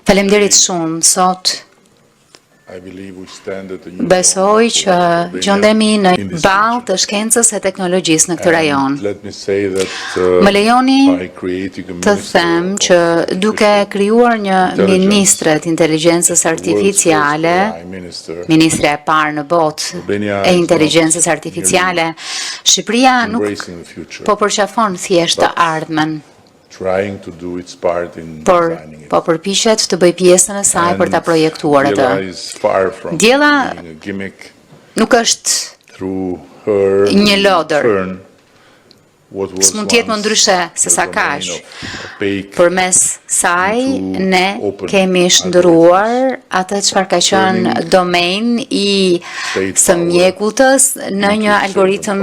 Faleminderit shumë. Sot besoj që gjendemi në balë të shkencës e teknologjisë në këtë rajon. Më lejoni të them që duke krijuar një ministre të inteligjencës artificiale, ministre e parë në botë e inteligjencës artificiale, Shqipëria nuk po përqafon thjesht të ardhmen, por po përpiqet të bëj pjesën e saj për ta projektuar atë. Diella nuk është një lodër. S'mund të jetë më ndryshe se sa kaq. Përmes saj ne kemi shndruar atë çfarë ka qenë domen i së mjekutës në një algoritëm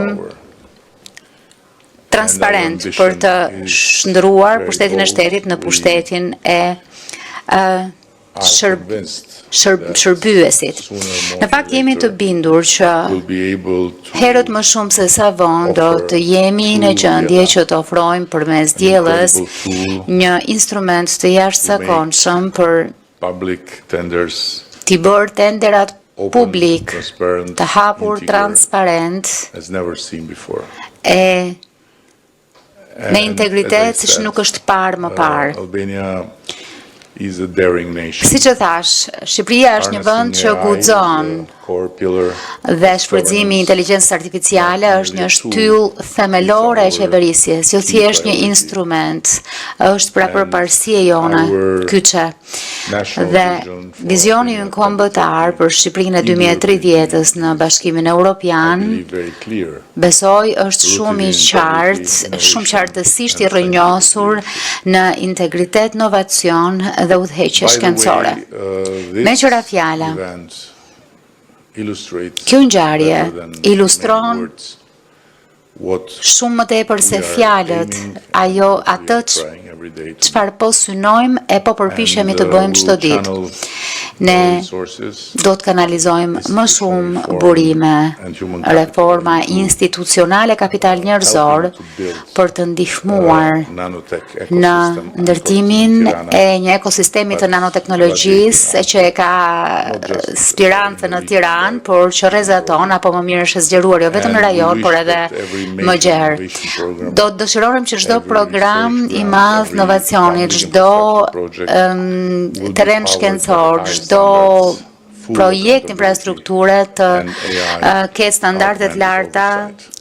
transparent për të shndruar pushtetin e shtetit në pushtetin e shërbyesit. Në fakt jemi të bindur që herët më shumë se sa vonë do të jemi në gjendje që të ofrojmë përmes diellës një instrument të jashtëzakonshëm për t'i bërë tenderat publik, të hapur, transparent e me integritet siç nuk është parë më parë. Siç e thash, Shqipëria është një vend që guxon dhe shfrytëzimi i inteligjencës artificiale është një shtyllë themelore e qeverisjes, jo thjesht një instrument, është pra përparësia jone kyçe. Dhe vizioni ynë kombëtar për Shqipërinë e 2030-s në Bashkimin Evropian, besoj është shumë i qartë, shumë qartësisht i rrënjosur në integritet, inovacion dhe udhëheqje shkencore. Me qëra fjala, kjo ngjarje ilustron shumë më tepër se fjalët, atë çfarë po synojmë e po përpiqemi të bëjmë çdo ditë. Ne do të kanalizojmë më shumë burime, reforma institucionale, kapital njerëzor për të ndihmuar në ndërtimin e një ekosistemi të nanoteknologjisë që e ka Spirancën në Tiranë, por që rrezaton apo më mirë është zgjeruar jo vetëm në rajon, por edhe më gjerë. Do të dëshirojmë që çdo program i madh inovacioni, çdo terren shkencor, çdo projekt infrastrukture të ketë standarde të larta,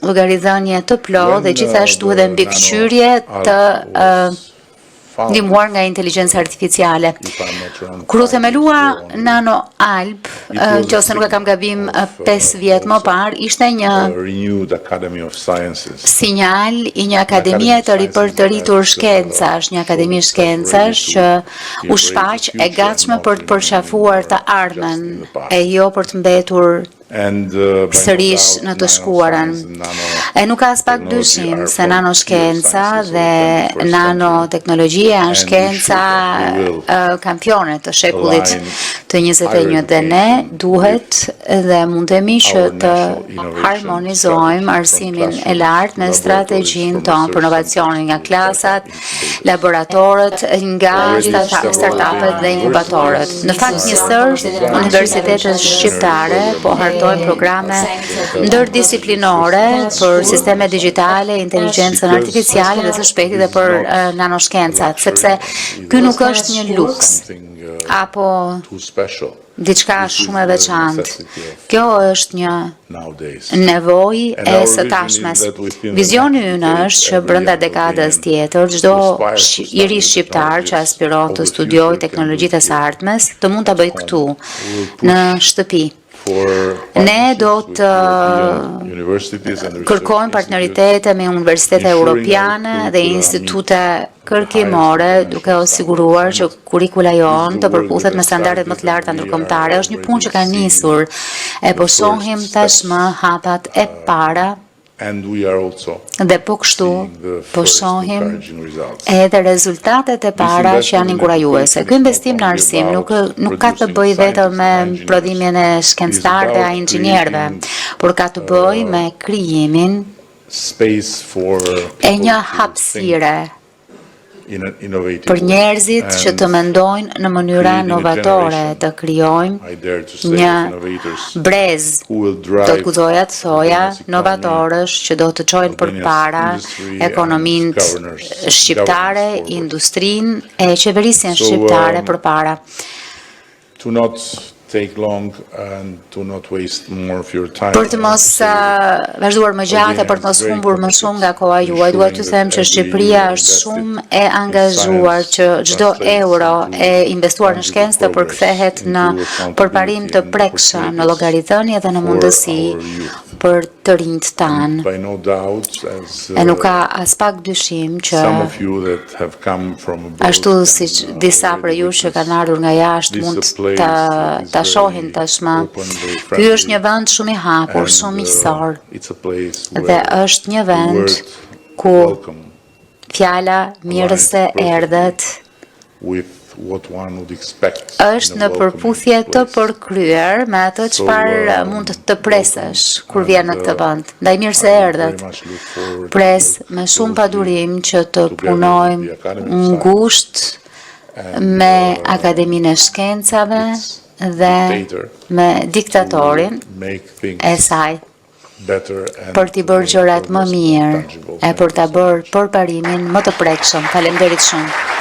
llogaridhënie të plotë dhe gjithashtu edhe mbikëqyrje të ndihmuar nga inteligjenca artificiale. Kur u themelua Nano Alb, nëse nuk e kam gabim 5 vjet më parë, ishte një sinjal i një akademie të ripërtëritur shkencash, një akademi shkencash që u shfaq e gatshme për të përqafuar të ardhmen, e jo për të mbetur sërish në të shkuarën. E nuk ka as pak dyshim se nanoshkenca dhe nanoteknologjia janë shkenca kampione të shekullit të 21 dhe ne duhet dhe mundemi që të harmonizojmë arsimin e lartë në strategjinë tonë për inovacionin nga klasat, laboratorët, nga startupet dhe inkubatorët. Në fakt njësër universitetet shqiptare po hartojnë programe ndërdisiplinore për sisteme digjitale, inteligjencën artificiale dhe së shpejti dhe për nanoshkencat, sepse ky nuk është një luks apo diçka shumë e veçantë. Kjo është një nevojë e së tashmes. Vizioni ynë është që brenda dekadës tjetër çdo i ri shqiptar që aspiron të studiojë teknologjitë e së ardhmes të mund ta bëjë këtu në shtëpi. Ne do të kërkojmë partneritete me universitete europiane dhe institute kërkimore, duke u siguruar që kurrikula jonë të përputhet me standardet më të larta ndërkombëtare. Është një punë që ka nisur e po shohim tashmë hapat e para. Dhe po kështu po shohim edhe rezultatet e para që janë inkurajuese. Ky investim në arsim nuk ka të bëjë vetëm me prodhimin e shkencëtarëve e inxhinierëve, por ka të bëjë me krijimin e një hapësire për njerëzit që të mendojnë në mënyra inovatore, të krijojmë një brez, do të guxoja të thoja, novatorësh që do të çojnë përpara ekonominë shqiptare, industrinë e qeverisjen shqiptare përpara. Për të mos vazhduar më gjatë, për të mos humbur më shumë nga koha juaj, dua t'ju them që Shqipëria është shumë e angazhuar që çdo euro e investuar në shkencë të përkthehet në përparim të prekshëm, në llogaridhënie dhe në mundësi për të rinjt tanë. E nuk ka as pak dyshim që ashtu si disa prej jush që kanë ardhur nga jashtë mund ta shohin tashmë. Ky është një vend shumë i hapur, shumë miqësor, dhe është një vend ku fjala mirëse erdhet është në përputhje të përkryer me atë çfarë mund të presësh kur vjen në këtë vend. Ndaj mirë se erdhet. Pres me shumë padurim që të punojmë ngushtë me Akademinë e Shkencave dhe me diktatorin e saj për t'i bërë gjërat më mirë e për t'a bërë përparimin më të prekshëm. Faleminderit shumë.